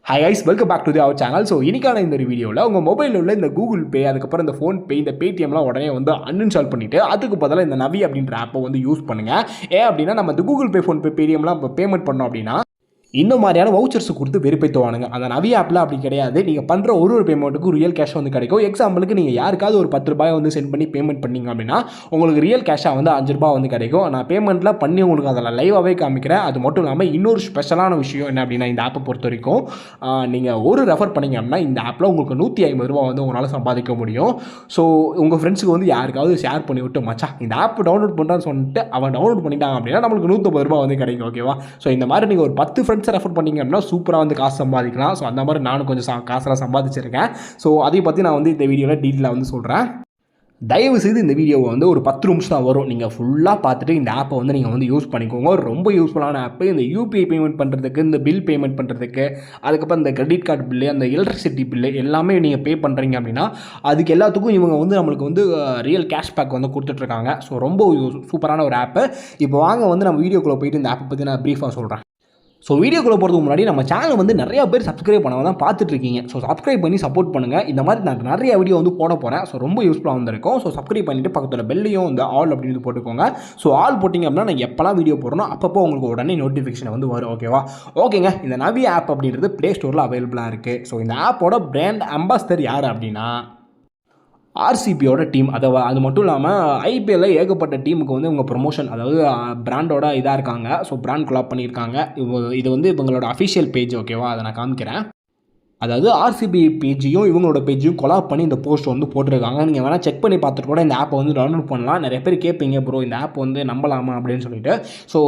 Hi guys, welcome back to the our channel. So இன்னைக்கான இந்த வீடியோவில் உங்கள் மொபைலில் உள்ள இந்த கூகுள் பே, அதுக்கப்புறம் இந்த ஃபோன்பே, இந்த பேடிஎம்லாம் உடனே வந்து அன்இன்ஸ்டால் பண்ணிவிட்டு அதுக்கு பதிலாக இந்த நவி அப்படின்ற ஆப்பை வந்து யூஸ் பண்ணுங்கள். ஏன் அப்படின்னா நம்ம இந்த கூகுள் பே, ஃபோன்பே, பேடிஎம்லாம் பேமெண்ட் பண்ணோம் அப்படின்னா இந்த மாதிரியான வவுச்சர்ஸ் கொடுத்து வெறுப்பேற்றுவானுங்க. அந்த நவி ஆப்பில் அப்படி கிடையாது. நீங்கள் பண்ணுற ஒரு பேமெண்ட்டுக்கும் ரியல் கேஷ் வந்து கிடைக்கும். எக்ஸாம்பிளுக்கு நீங்கள் யாருக்காவது ஒரு 10 ரூபாய் வந்து சென்ட் பண்ணி பேமெண்ட் பண்ணிங்க அப்படின்னா உங்களுக்கு ரியல் கேஷாக வந்து 5 ரூபாய் வந்து கிடைக்கும். நான் பேமெண்ட்டில் பண்ணி உங்களுக்கு அதில் லைவாகவே காமிக்கிறேன். அது மட்டும் இல்லாமல் இன்னொரு ஸ்பெஷலான விஷயம் என்ன அப்படின்னா, இந்த ஆப்பை பொறுத்த வரைக்கும் நீங்கள் ஒரு ரெஃபர் பண்ணிங்க அப்படின்னா இந்த ஆப்பில் உங்களுக்கு 150 ரூபா வந்து உங்களால் சம்பாதிக்க முடியும். ஸோ உங்கள் ஃப்ரெண்ட்ஸுக்கு வந்து யாருக்காவது ஷேர் பண்ணி விட்டு, மச்சா இந்த ஆப் டவுன்லோட் பண்ணுறான்னு சொல்லிட்டு அவன் டவுன்லோட் பண்ணிட்டாங்க அப்படின்னா நம்மளுக்கு 150 ரூபா வந்து கிடைக்கும். ஓகேவா? ஸோ இந்த மாதிரி நீங்கள் ஒரு 10 ஃப்ரெண்ட்ஸை ரெஃபர் பண்ணிங்க அப்படின்னா சூப்பராக வந்து காசு சம்பாதிக்கலாம். ஸோ அந்த மாதிரி நானும் கொஞ்சம் காசெல்லாம் சம்பாதிச்சிருக்கேன். ஸோ அதை பற்றி நான் வந்து இந்த வீடியோவில் டீட்டெயிலாக வந்து சொல்கிறேன். தயவு செய்து இந்த வீடியோவை வந்து ஒரு 10 நிமிஷம் தான் வரும். நீங்கள் ஃபுல்லாக பார்த்துட்டு இந்த ஆப்பை வந்து நீங்கள் வந்து யூஸ் பண்ணிக்கோங்க. ரொம்ப யூஸ்ஃபுல்லான ஆப்பு. இந்த யூபிஐ பேமெண்ட் பண்ணுறதுக்கு, இந்த பில் பேமெண்ட் பண்ணுறதுக்கு, அதுக்கப்புறம் இந்த கிரெடிட் கார்டு பில்லு, அந்த எலக்ட்ரிசிட்டி பில்லு எல்லாமே நீங்கள் பே பண்ணுறீங்க அப்படின்னா அதுக்கு எல்லாத்துக்கும் இவங்க வந்து நம்மளுக்கு வந்து ரியல் கேஷ்பேக் வந்து கொடுத்துட்ருக்காங்க. ஸோ ரொம்ப சூப்பரான ஒரு ஆப்பு. இப்போ வாங்க வந்து நம்ம வீடியோக்குள்ளே போயிட்டு இந்த ஆப்பை பற்றி நான் ப்ரீஃபாக சொல்கிறேன். ஸோ வீடியோக்குள்ளே போகிறதுக்கு முன்னாடி நம்ம சேனல் வந்து நிறையா பேர் சப்ஸ்கிரைப் பண்ணாமல் தான் பார்த்துட்ருக்கீங்க. ஸோ சப்ஸ்கிரைப் பண்ணி சப்போர்ட் பண்ணுங்கள். இந்த மாதிரி நான் நிறைய வீடியோ வந்து போட போகிறேன். ஸோ ரொம்ப யூஸ்ஃபுல்லாக வந்திருக்கும். ஸோ சப்ஸ்கிரைப் பண்ணிவிட்டு பக்கத்தில் பெல்லையும் வந்து ஆல் அப்படின்னு போட்டுக்கோங்க. ஸோ ஆல் போட்டிங்க அப்படின்னா நான் எப்போலாம் வீடியோ போடணும் அப்பப்போ உங்களுக்கு உடனே நோட்டிஃபிகேஷன் வந்து வரும். ஓகேவா? ஓகேங்க. இந்த நவி ஆப் அப்படின்றது ப்ளே ஸ்டோரில் அவைலபிளாக இருக்குது. ஸோ இந்த ஆப்போட பிராண்ட் அம்பாசிடர் யார் அப்படின்னா ஆர்சிபியோட டீம். அது மட்டும் இல்லாமல் ஐபிஎல்லில் ஏகப்பட்ட டீமுக்கு வந்து இவங்க ப்ரொமோஷன், அதாவது பிராண்டோட இதாக இருக்காங்க. ஸோ பிராண்ட் கொலாப் பண்ணியிருக்காங்க. இது வந்து இவங்களோட அஃபிஷியல் பேஜ். ஓகேவா? அதை நான் காமிக்கிறேன். அதாவது ஆர்சிபி பேஜையும் இவங்களோட பேஜையும் கொலாப் பண்ணி இந்த போஸ்ட் வந்து போட்டிருக்காங்க. நீங்கள் வேணால் செக் பண்ணி பார்த்துட்டு கூட இந்த ஆப்பை வந்து டவுன்லோட் பண்ணலாம். நிறைய பேர் கேட்பீங்க, ப்ரோ இந்த ஆப் வந்து நம்பலாமா அப்படின்னு சொல்லிட்டு. ஸோ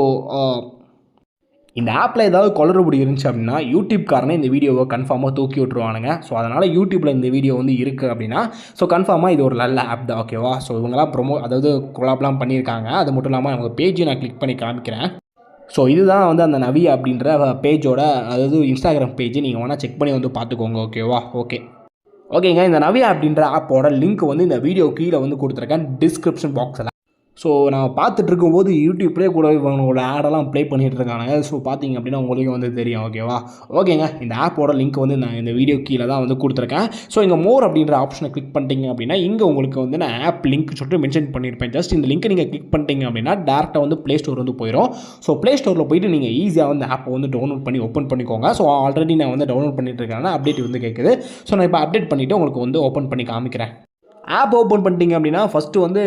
இந்த ஆப்பில் ஏதாவது குளறுபடி இருந்துச்சு அப்படின்னா யூடியூப்காரனே இந்த வீடியோவை கன்ஃபார்மாக தூக்கி விட்ருவானுங்க. ஸோ அதனால் யூடியூப்பில் இந்த வீடியோ வந்து இருக்குது அப்படின்னா ஸோ கன்ஃபார்மாக இது ஒரு நல்ல ஆப் தான். ஓகேவா? ஸோ இவங்களாம் அதாவது கொலாப்லாம் பண்ணியிருக்காங்க. அது மட்டும் இல்லாமல் அவங்க பேஜை நான் கிளிக் பண்ணி காமிக்கிறேன். ஸோ இதுதான் வந்து அந்த நவி அப்படின்ற பேஜோட, அதாவது இன்ஸ்டாகிராம் பேஜ். நீங்கள் வேணால் செக் பண்ணி வந்து பார்த்துக்கோங்க. ஓகேவா? ஓகேங்க. இந்த நவி அப்படின்ற ஆப்போட லிங்க் வந்து இந்த வீடியோ கீழே வந்து கொடுத்துருக்கேன் டிஸ்கிரிப்ஷன் பாக்ஸில். ஸோ நான் பார்த்துட்டு இருக்கும்போது யூடியூப்லேயே கூட இவங்களோட ஆடெல்லாம் ப்ளே பண்ணிகிட்டு இருக்காங்க. ஸோ பார்த்தீங்க அப்படின்னா உங்களுக்கு வந்து தெரியும். ஓகேங்க. இந்த ஆப்போட லிங்க் வந்து நான் இந்த வீடியோ கீழே தான் வந்து கொடுத்துருக்கேன். ஸோ இங்கே மோர் அப்படின்ற ஆப்ஷனை கிளிக் பண்ணிட்டீங்க அப்படின்னா இங்கே உங்களுக்கு வந்து நான் ஆப் லிங்க் சொல்லிட்டு மென்ஷன் பண்ணியிருப்பேன். ஜஸ்ட் இந்த லிங்க்கை நீங்கள் கிளிக் பண்ணிட்டீங்க அப்படின்னா டேரெக்டாக வந்து ப்ளே ஸ்டோர் வந்து போயிடும். ஸோ ப்ளே ஸ்டோரில் போயிட்டு நீங்கள் ஈஸியாக வந்து ஆப்பை வந்து டவுன்லோட் பண்ணி ஓப்பன் பண்ணிக்கோங்க. ஸோ ஆல்ரெடி நான் வந்து டவுன்லோட் பண்ணிட்டு இருக்கேன். அப்டேட் வந்து கேட்குது. ஸோ நான் இப்போ அப்டேட் பண்ணிவிட்டு உங்களுக்கு வந்து ஓப்பன் பண்ணி காமிக்கிறேன். ஆப் ஓப்பன் பண்ணிட்டீங்க அப்படின்னா ஃபஸ்ட்டு வந்து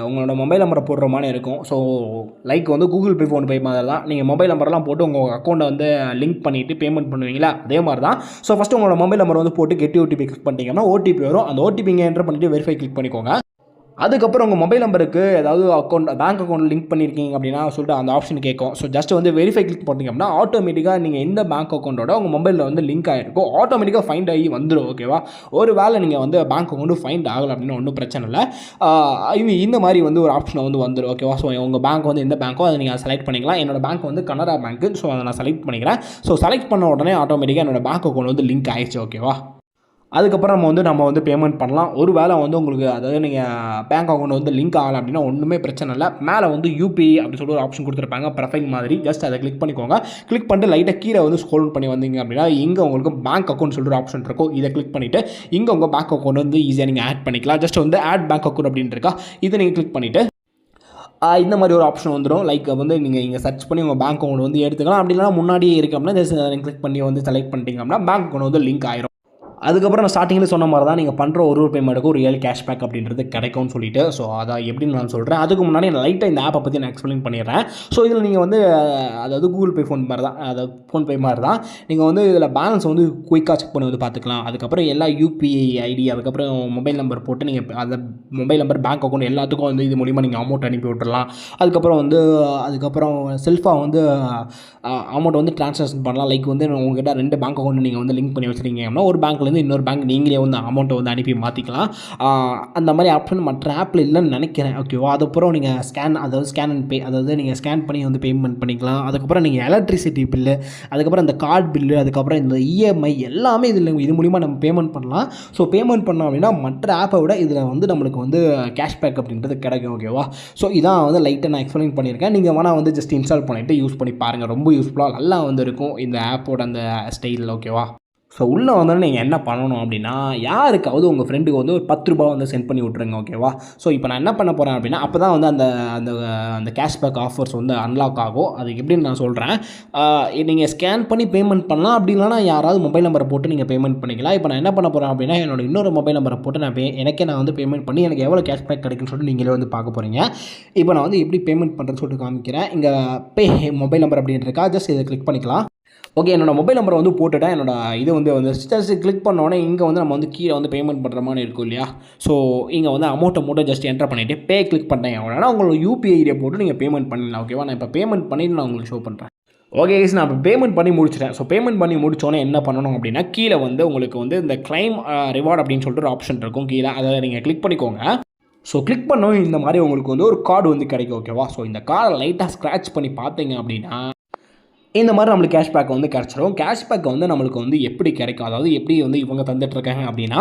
உங்களோட மொபைல் நம்பரை போடுற மாதிரி இருக்கும். ஸோ லைக் வந்து கூகுள் பே, ஃபோன்பே மாதிரி தான். நீங்கள் மொபைல் நம்பர்லாம் போட்டு உங்கள் அக்கௌண்ட்டை வந்து லிங்க் பண்ணிவிட்டு பேமெண்ட் பண்ணுவீங்களா, அதே மாதிரி தான். ஸோ ஃபஸ்ட்டு உங்களோட மொபைல் நம்பர் வந்து போட்டு கெட் ஓடிபி கிளிக் பண்ணிட்டீங்கன்னா ஓடிபி வரும். அந்த ஓடிபி இங்கே என்டர் பண்ணிவிட்டு வெரிஃபை கிளிக் பண்ணிக்கோங்க. அதுக்கப்புறம் உங்கள் மொபைல் நம்பருக்கு ஏதாவது பேங்க் அக்கௌண்ட் லிங்க் பண்ணியிருக்கீங்க அப்படின்னா சொல்லிட்டு அந்த ஆப்ஷன் கேட்கும். ஸோ ஜஸ்ட் வந்து வெரிஃபை கிளிக் பண்ணிங்க அப்படின்னா ஆட்டோமேட்டிக்காக நீங்கள் எந்த பேங்க் அக்கௌண்ட்டோட உங்கள் மொபைலில் வந்து லிங்க் ஆகிருக்கும் ஆட்டோமேட்டிக்காக ஃபைண்ட் ஆகி வந்துடும். ஓகேவா? ஒரு வேளை நீங்கள் வந்து பேங்க் அக்கௌண்ட்டு ஃபைண்ட் ஆகலை அப்படின்னா ஒன்றும் பிரச்சனை இல்லை. இந்த மாதிரி வந்து ஒரு ஆப்ஷனை வந்து வந்துடும். ஓகேவா? ஸோ உங்கள் பேங்க் வந்து எந்த பேங்க்கோ அதை நீங்கள் செலக்ட் பண்ணிக்கலாம். என்னோட பேங்க் வந்து கனரா பேங்க்கு. ஸோ அதை நான் செலக்ட் பண்ணிக்கிறேன். ஸோ செலக்ட் பண்ண உடனே ஆட்டோமேட்டிக்காக என்னோட பேங்க் அக்கௌண்ட் வந்து லிங்க் ஆகிடுச்சு. ஓகேவா? அதுக்கப்புறம் நம்ம வந்து பேமெண்ட் பண்ணலாம். ஒரு வேளை வந்து உங்களுக்கு, அதாவது நீங்கள் பேங்க் அக்கௌண்ட் வந்து லிங்க் ஆகலை அப்படின்னா ஒன்றுமே பிரச்சனை இல்லை. மேலே வந்து யூபிஐ அப்படின்னு சொல்லி ஒரு ஆப்ஷன் கொடுத்துருப்பாங்க, ப்ரொஃபைல் மாதிரி. ஜஸ்ட் அதை கிளிக் பண்ணிக்கோங்க. கிளிக் பண்ணிட்டு லைட்டாக கீழே வந்து ஸ்க்ரோல் பண்ணி வந்தீங்க அப்படின்னா இங்கே உங்களுக்கு பேங்க் அக்கௌண்ட் சொல்லிட்டு ஒரு ஆப்ஷன் இருக்கும். இதை கிளிக் பண்ணிவிட்டு இங்கே உங்கள் பேங்க் அக்கௌண்ட் வந்து ஈஸியாக நீங்கள் ஆட் பண்ணிக்கலாம். ஜஸ்ட் வந்து ஆட் பேங்க் அக்கௌண்ட் அப்படின்னு இருக்கா, இதை நீங்கள் கிளிக் பண்ணிவிட்டு இந்த மாதிரி ஒரு ஆப்ஷன் வந்துடும். லைக் வந்து நீங்கள் இங்கே சர்ச் பண்ணி உங்கள் பேங்க் அக்கௌண்ட் வந்து எடுத்துக்கலாம். அப்படி இல்லைனா முன்னாடியே இருக்குது அப்படின்னா ஜஸ்ட் அதை கிளிக் பண்ணி வந்து செலக்ட் பண்ணிட்டீங்க அப்படின்னா பேங்க் அக்கௌண்ட் வந்து லிங்க் ஆயிரும். அதுக்கப்புறம் நான் ஸ்டார்டிங்கில் சொன்ன மாதிரி தான் நீங்கள் பண்ணுற ஒரு பேமெண்ட்டுக்கும் ரியல் கேஷ்பேக் அப்படின்றது கிடைக்கும்னு சொல்லிட்டு. ஸோ அதை எப்படின்னு நான் சொல்கிறேன். அதுக்கு முன்னாடி நான் லைட்டாக இந்த ஆப்பை பற்றி நான் எக்ஸ்பிளைன் பண்ணிடுறேன். ஸோ இதில் நீங்கள் வந்து அதாவது கூகுள் பே, ஃபோன் மாதிரி தான், அதாவது ஃபோன்பே மாதிரி தான். நீங்கள் வந்து இதில் பேலன்ஸ் வந்து குயிக்காக செக் பண்ணி வந்து பார்த்துக்கலாம். அதுக்கப்புறம் எல்லா யூபிஐ ஐடி, அதுக்கப்புறம் மொபைல் நம்பர் போட்டு நீங்கள் அந்த மொபைல் நம்பர், பேங்க் அக்கௌண்ட் எல்லாத்துக்கும் வந்து இது மூலிமா நீங்கள் அமௌண்ட் அனுப்பி விட்டுறலாம். அதுக்கப்புறம் செல்ஃபாக வந்து அமௌண்ட் வந்து ட்ரான்சாக்ஷன் பண்ணலாம். லைக் வந்து உங்கள்கிட்ட 2 பேங்க் அக்கௌண்ட் நீங்கள் வந்து லிங்க் பண்ணி வச்சுருக்கீங்க அப்படின்னா ஒரு பேங்க்கில் பேங்க்லேருந்து இன்னொரு பேங்க் நீங்களே வந்து அமௌண்ட்டை வந்து அனுப்பி மாற்றிக்கலாம். அந்த மாதிரி ஆப்ஷன் மற்ற ஆப்பில் இல்லைன்னு நினைக்கிறேன். ஓகேவா? அதுக்கப்புறம் நீங்கள் ஸ்கேன் அண்ட் பே, அதாவது நீங்கள் ஸ்கேன் பண்ணி வந்து பேமெண்ட் பண்ணிக்கலாம். அதுக்கப்புறம் நீங்கள் எலக்ட்ரிசிட்டி பில்லு, அதுக்கப்புறம் இந்த கார்டு பில்லு, அதுக்கப்புறம் இந்த இஎம்ஐ எல்லாமே இது மூலிமா நம்ம பேமெண்ட் பண்ணலாம். ஸோ பேமெண்ட் பண்ணோம் அப்படின்னா மற்ற ஆப்பை விட இதில் வந்து நம்மளுக்கு வந்து கேஷ்பேக் அப்படின்றது கிடைக்கும். ஓகேவா? ஸோ இதான் வந்து லைட்டாக நான் எக்ஸ்பிளைன் பண்ணியிருக்கேன். நீங்கள் வேணால் வந்து ஜஸ்ட் இன்ஸ்டால் பண்ணிவிட்டு யூஸ் பண்ணி பாருங்கள். ரொம்ப யூஸ்ஃபுல்லாக நல்லா வந்து இருக்கும் இந்த ஆப்போட அந்த ஸ்டைலில். ஓகேவா? ஸோ உள்ளே வந்தோடனே நீங்கள் என்ன பண்ணணும் அப்படின்னா, யாருக்காவது உங்கள் ஃப்ரெண்டுக்கு வந்து ஒரு ₹10 வந்து சென்ட் பண்ணி விட்ருங்க. ஓகேவா? ஸோ இப்போ நான் என்ன பண்ண போகிறேன் அப்படின்னா, அப்போ தான் வந்து அந்த அந்த அந்த கேஷ்பேக் ஆஃபர்ஸ் வந்து அன்லாக் ஆகும். அதுக்கு எப்படின்னு நான் சொல்கிறேன். நீங்கள் ஸ்கேன் பண்ணி பேமெண்ட் பண்ணலாம். அப்படி இல்லைனா யாராவது மொபைல் நம்பரை போட்டு நீங்கள் பேமெண்ட் பண்ணிக்கலாம். இப்போ நான் என்ன பண்ண போகிறேன் அப்படின்னா, என்னோட இன்னொரு மொபைல் நம்பரை போட்டு நான் வந்து பேமெண்ட் பண்ணி எனக்கு எவ்வளோ கேஷ்பேக் கிடைக்குன்னு சொல்லிட்டு நீங்களே வந்து பார்க்க போகிறீங்க. இப்போ நான் வந்து எப்படி பேமெண்ட் பண்ணுறேன்னு சொல்லிட்டு காமிக்கிறேன். இங்கே பே மொபைல் நம்பர் அப்படின்னு இருக்கா, ஜஸ்ட் இதை கிளிக் பண்ணிக்கலாம். ஓகே, என்னோடய மொபைல் நம்பரை வந்து போட்டுவிட்டேன். இது வந்து ஜஸ்ட் கிளிக் பண்ணோடனே இங்கே வந்து நம்ம வந்து கீழே வந்து பேமெண்ட் பண்ணுற மாதிரி இருக்கும் இல்லையா? ஸோ இங்கே வந்து அமௌண்ட்டை மட்டும் ஜஸ்ட் என்டர் பண்ணிவிட்டு பே கிளிக் பண்ணிட்டேன் அப்படின்னா உங்களோட யூபிஐ ஐடியை போட்டு நீங்கள் பேமெண்ட் பண்ணிடலாம். ஓகேவா? நான் இப்போ பேமெண்ட் பண்ணிட்டு நான் உங்களுக்கு ஷோ பண்ணுறேன். ஓகே கைஸ், நான் இப்போ பேமெண்ட் பண்ணி முடிச்சிட்டேன். ஸோ பேமெண்ட் பண்ணி முடிச்சோன்னே என்ன பண்ணணும் அப்படின்னா, கீழே வந்து உங்களுக்கு வந்து இந்த கிளைம் ரிவார்ட் அப்படின்னு சொல்லிட்டு ஒரு ஆப்ஷன் இருக்கும் கீழே. அதை நீங்கள் கிளிக் பண்ணிக்கோங்க. ஸோ கிளிக் பண்ணோம் இந்த மாதிரி உங்களுக்கு வந்து ஒரு கார்டு வந்து கிடைக்கும். ஓகேவா? ஸோ இந்த கார்டை லைட்டாக ஸ்க்ராட்ச் பண்ணி பார்த்தீங்க அப்படின்னா இந்த மாதிரி நம்மளுக்கு கேஷ்பேக் வந்து கிடச்சிரும். கேஷ்பேக் வந்து நம்மளுக்கு வந்து எப்படி கிடைக்கும், அதாவது எப்படி வந்து இவங்க தந்துட்டுருக்காங்க அப்படின்னா,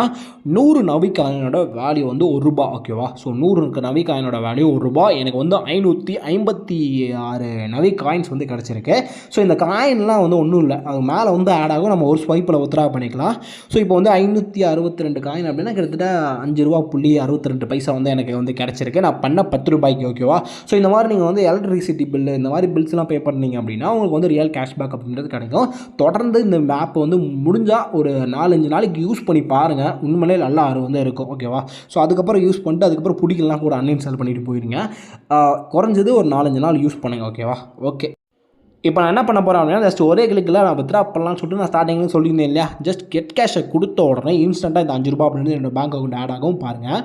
100 நவி காயினோட வேல்யூ வந்து ₹1. ஓகேவா? ஸோ 100 நவி காயினோட வேல்யூ ₹1. எனக்கு வந்து 556 நவி காயின்ஸ் வந்து கிடச்சிருக்கு. ஸோ இந்த காயின்லாம் வந்து ஒன்றும் இல்லை, அது மேலே வந்து ஆட் ஆகும். நம்ம ஒரு ஸ்வைப்பில் வித்ட்ரா பண்ணிக்கலாம். ஸோ இப்போ வந்து 562 காயின் அப்படின்னா கிட்டத்தட்ட ₹5.62 வந்து எனக்கு வந்து கிடச்சிருக்கு. நான் பண்ண ₹10. ஓகேவா? ஸோ இந்த மாதிரி நீங்கள் வந்து எலக்ட்ரிசிட்டி பில்லு இந்த மாதிரி பில்ஸ்லாம் பே பண்ணீங்க அப்படின்னா உங்களுக்கு வந்து கேஷ்பேக் அப்படின்றது கிடைக்கும். தொடர்ந்து இந்த ஆப் வந்து முடிஞ்சால் ஒரு 4-5 நாளைக்கு யூஸ் பண்ணி பாருங்கள். உண்மையிலே நல்லா வந்து இருக்கும். ஓகேவா? ஸோ அதுக்கப்புறம் யூஸ் பண்ணிட்டு அதுக்கப்புறம் பிடிக்கலாம் கூட அன்இன்ஸ்டால் பண்ணிட்டு போயிருங்க. குறைஞ்சது ஒரு 4-5 நாள் யூஸ் பண்ணுங்க. ஓகேவா? ஓகே, இப்போ நான் என்ன பண்ண போகிறேன் அப்படின்னா, ஜஸ்ட் ஒரே கிளிக்கில் நான் வித்ட்ரா பண்ணலாம்னு சொல்லிட்டு நான் ஸ்டார்டிங்கில் சொல்லியிருந்தேன் இல்லையா? ஜஸ்ட் கெட் கேஷை கொடுத்த உடனே இன்ஸ்டண்ட்டாக இந்த ₹5 அப்படின்றது என்னோட பேங்க் அக்கௌண்ட் ஆட் ஆகும் பாருங்கள்.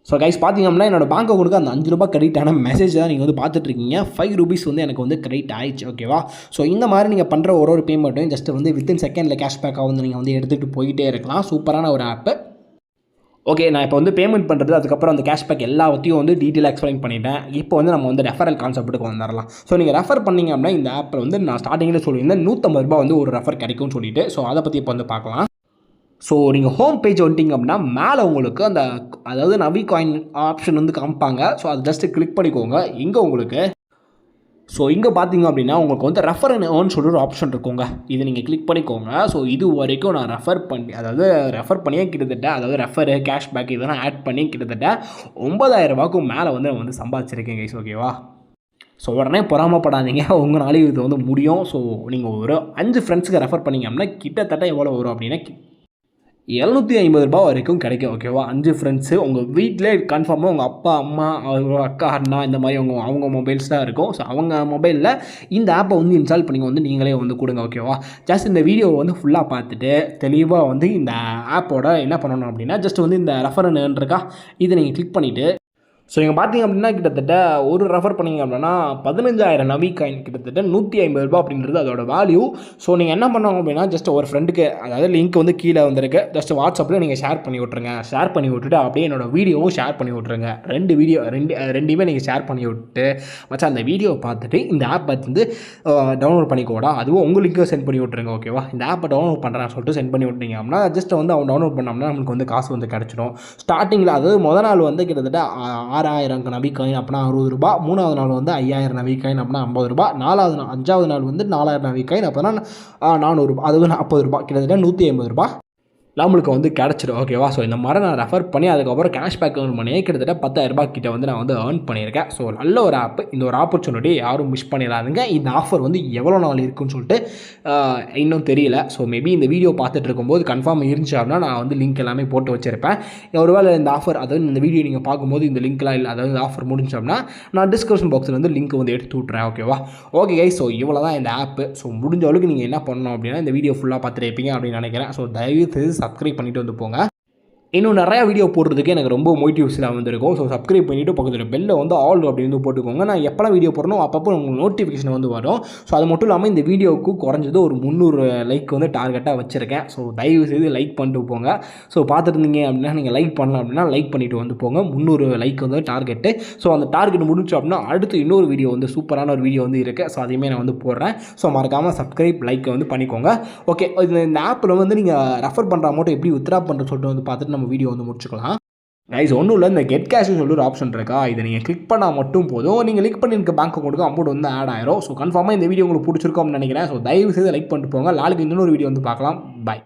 ஸோ கைஸ் பார்த்தீங்க அப்படின்னா என்னோட பேங்க் அக்கௌண்ட்டுக்கு அந்த ₹5 கிரெடிட் ஆன மெசேஜ் தான் நீங்கள் வந்து பார்த்துட்ருக்கீங்க. ₹5 வந்து எனக்கு வந்து கிரெடிட் ஆயிடுச்சு. ஓகேவா? ஸோ இந்த மாதிரி நீங்கள் பண்ணுற ஒரு பேமெண்ட்டையும் ஜஸ்ட் வந்து வித்தின் செகண்டில் கேஷ்பேக்காக வந்து நீங்கள் வந்து எடுத்துகிட்டு போயிட்டே இருக்கலாம். சூப்பரான ஒரு ஆப்பு. ஓகே, நான் இப்போ வந்து பேமெண்ட் பண்ணுறது, அதுக்கப்புறம் அந்த கேஷ்பேக் எல்லாத்தையும் வந்து டீட்டெயிலாக எக்ஸ்பிளைன் பண்ணிட்டேன். இப்போ வந்து நம்ம வந்து ரெஃபரல் கான்செப்ட்டுக்கு வந்துடலாம். ஸோ நீங்கள் ரெஃபர் பண்ணிங்க அப்படின்னா இந்த ஆப்பில் வந்து நான் ஸ்டார்டிங்கில் சொல்லியிருந்தேன் ₹150 வந்து ஒரு ரெஃபர் கிடைக்கும்னு சொல்லிட்டு. ஸோ அதை பற்றி இப்போ வந்து பார்க்கலாம். ஸோ நீங்கள் ஹோம் பேஜ் வந்துட்டிங்க அப்படின்னா மேலே உங்களுக்கு அதாவது நவி காயின் ஆப்ஷன் வந்து காமிப்பாங்க. ஸோ அதை ஜஸ்ட்டு கிளிக் பண்ணிக்கோங்க. இங்கே உங்களுக்கு இங்கே பார்த்தீங்க அப்படின்னா உங்களுக்கு வந்து ரெஃபர் அண்ட் ஏர்ன் சொல்லிட்டு ஒரு ஆப்ஷன் இருக்குங்க. இதை நீங்கள் கிளிக் பண்ணிக்கோங்க. ஸோ இது வரைக்கும் நான் ரெஃபர் பண்ணியே கிட்டத்தட்ட, அதாவது ரெஃபரு கேஷ்பேக் இதெல்லாம் ஆட் பண்ணி கிட்டத்தட்ட ₹9,000 மேலே வந்து நான் வந்து சம்பாதிச்சிருக்கேன் கைஸ். ஓகேவா? ஸோ உடனே பொறாமப்படாதீங்க, உங்களாலையும் இது வந்து முடியும். ஸோ நீங்கள் ஒரு 5 ஃப்ரெண்ட்ஸுக்கு ரெஃபர் பண்ணிங்க அப்படின்னா கிட்டத்தட்ட எவ்வளோ வரும் அப்படின்னா ₹750 வரைக்கும் கிடைக்கும். ஓகேவா? 5 ஃப்ரெண்ட்ஸு உங்கள் வீட்டிலே கன்ஃபார்மாக உங்கள் அப்பா, அம்மா, அக்கா, அண்ணா இந்த மாதிரி அவங்க மொபைல்ஸ் தான் இருக்கும். ஸோ அவங்க மொபைலில் இந்த ஆப்பை வந்து இன்ஸ்டால் பண்ணி வந்து நீங்களே வந்து கொடுங்க. ஓகேவா? ஜஸ்ட் இந்த வீடியோவை வந்து ஃபுல்லாக பார்த்துட்டு தெளிவாக வந்து இந்த ஆப்போட என்ன பண்ணணும் அப்படின்னா, ஜஸ்ட் வந்து இந்த ரெஃபர் அண்ட் ஏர்ன் இருக்கா, இதை நீங்கள் கிளிக் பண்ணிவிட்டு ஸோ நீங்கள் பார்த்தீங்க அப்படின்னா கிட்டத்தட்ட ஒரு ரெஃபர் பண்ணிங்க அப்படின்னா 15,000 நவி காயின் கிட்டத்தட்ட ₹150 அப்படின்றது அதோட வேல்யூ. ஸோ நீங்கள் என்ன பண்ணுவாங்க அப்படின்னா, ஜஸ்ட் ஒரு ஃப்ரெண்டுக்கு, அதாவது லிங்க் வந்து கீழே வந்திருக்கு, ஜஸ்ட் வாட்ஸ்அப்பில் நீங்கள் ஷேர் பண்ணி விட்ருங்க. ஷேர் பண்ணி விட்டுட்டு அப்படியே என்னோட வீடியோவும் ஷேர் பண்ணி விட்ருங்க. ரெண்டுமே நீங்கள் ஷேர் பண்ணி விட்டு மச்சான் அந்த வீடியோவை பார்த்துட்டு இந்த ஆப் வந்து டவுன்லோட் பண்ணிக்கோடா, அதுவும் உங்களுக்கு சென்ட் பண்ணி விட்ருங்க. ஓகேவா? இந்த ஆப்பை டவுன்லோட் பண்ணுறேன்னு சொல்லிட்டு சென்ட் பண்ணி விட்டீங்க அப்படின்னா ஜஸ்ட் வந்து அவன் டவுன்லோட் பண்ணோம்னா நமக்கு வந்து காசு வந்து கிடச்சிடும். ஸ்டார்டிங்கில் அதாவது முதல் நாள் வந்து கிட்டத்தட்ட 6,000 நவி காயின் அப்படின்னா ₹60, 3வது நாள் வந்து 5,000 நவி காயின் அப்படின்னா ₹50, 5வது நாள் வந்து 4,000 நவி காயின் அப்படின்னா ₹400, அதுவும் ₹40, கிட்டத்தட்ட ₹150 நம்மளுக்கு வந்து கிடச்சிடும். ஓகேவா? ஸோ இந்த மாதிரி நான் ரெஃபர் பண்ணி அதுக்கப்புறம் கேஷ்பேக் ஏர்ன் பண்ணி கிட்டத்தட்ட ₹10,000 கிட்ட வந்து நான் வந்து ஏர்ன் பண்ணியிருக்கேன். ஸோ நல்ல ஒரு ஆப்பு. இந்த ஒரு ஆப்பர்ச்சுனிட்டி யாரும் மிஸ் பண்ணிடாதுங்க. இந்த ஆஃபர் வந்து எவ்வளோ நாள் இருக்குன்னு சொல்லிட்டு இன்னும் தெரியல. ஸோ மேபி இந்த வீடியோ பார்த்துட்டு இருக்கும்போது கன்ஃபார்ம் இருந்துச்சு அப்படின்னா நான் வந்து லிங்க் எல்லாமே போட்டு வச்சுருப்பேன். ஒருவேளை இந்த ஆஃபர், அதாவது இந்த வீடியோ நீங்கள் பார்க்கும்போது இந்த லிங்க்லாம் இல்லை, அதாவது இந்த ஆஃபர் முடிஞ்சு அப்படின்னா நான் டிஸ்கிரிப்ஷன் பாக்ஸில் வந்து லிங்க் வந்து எடுத்து விட்றேன். ஓகேவா? ஓகே கைஸ், ஸோ இவ்வளோ தான் இந்த ஆப்பு. ஸோ முடிஞ்ச அளவுக்கு நீங்கள் என்ன பண்ணணும் அப்படின்னா இந்த வீடியோ ஃபுல்லாக பார்த்துட்டு இருப்பீங்க அப்படின்னு நினைக்கிறேன். ஸோ தயவு செய்து சப்ஸ்கிரைப் பண்ணிட்டு வந்து போங்க. இன்னும் நிறையா வீடியோ போடுறதுக்கு எனக்கு ரொம்ப மோட்டிவ்ஸ்லாம் வந்திருக்கும். ஸோ சப்ஸ்கிரைப் பண்ணிவிட்டு பக்கத்தில் பெல்லை வந்து ஆல் அப்படின்னு போட்டுக்கோங்க. நான் எப்போலாம் வீடியோ போடணும் அப்பப்போ உங்களுக்கு நோட்டிஃபிகேஷன் வந்து வரும். ஸோ அது மட்டும் இல்லாமல் இந்த வீடியோவுக்கு குறைஞ்சது ஒரு 300 லைக் வந்து டார்கெட்டாக வச்சுருக்கேன். ஸோ தயவு செய்து லைக் பண்ணிட்டு போங்க. ஸோ பார்த்துருந்தீங்க அப்படின்னா நீங்கள் லைக் பண்ணலாம் அப்படின்னா லைக் பண்ணிவிட்டு வந்து போங்க. 300 லைக் வந்து டார்கெட்டு. ஸோ அந்த டார்கெட் முடிஞ்சு அப்படின்னா அடுத்து இன்னொரு வீடியோ வந்து சூப்பரான ஒரு வீடியோ வந்து இருக்குது. ஸோ அதையுமே நான் வந்து போடுறேன். ஸோ மறக்காமல் சப்ஸ்கிரைப் லைக்கை வந்து பண்ணிக்கோங்க. ஓகே, இந்த ஆப்பில் வந்து நீங்கள் ரெஃபர் பண்ணுற அமௌண்ட்டை எப்படி வித்ட்ரா பண்ணுறது சொல்லிட்டு வந்து பார்த்துட்டு நம்ம வீடியோ வந்து முடிச்சுக்கலாம். கைஸ் ஒன்றும் இல்லை, இந்த கெட் கேஷ்னு சொல்லி ஒரு ஆப்ஷன் இருக்கா, இதை நீங்கள் கிளிக் பண்ணால் மட்டும் போதும். நீங்கள் கிளிக் பண்ணியிருக்க பேங்க் அக்கௌண்ட்டுக்கு அமௌண்ட் வந்து ஆட் ஆயிரும். ஸோ கன்ஃபார்மாக இந்த வீடியோ உங்களுக்கு பிடிச்சிருக்கோம்னு நினைக்கிறேன். ஸோ தயவு செய்து லைக் பண்ணிட்டு போங்க. நாளைக்கு இன்னொரு வீடியோ வந்து பார்க்கலாம். பை.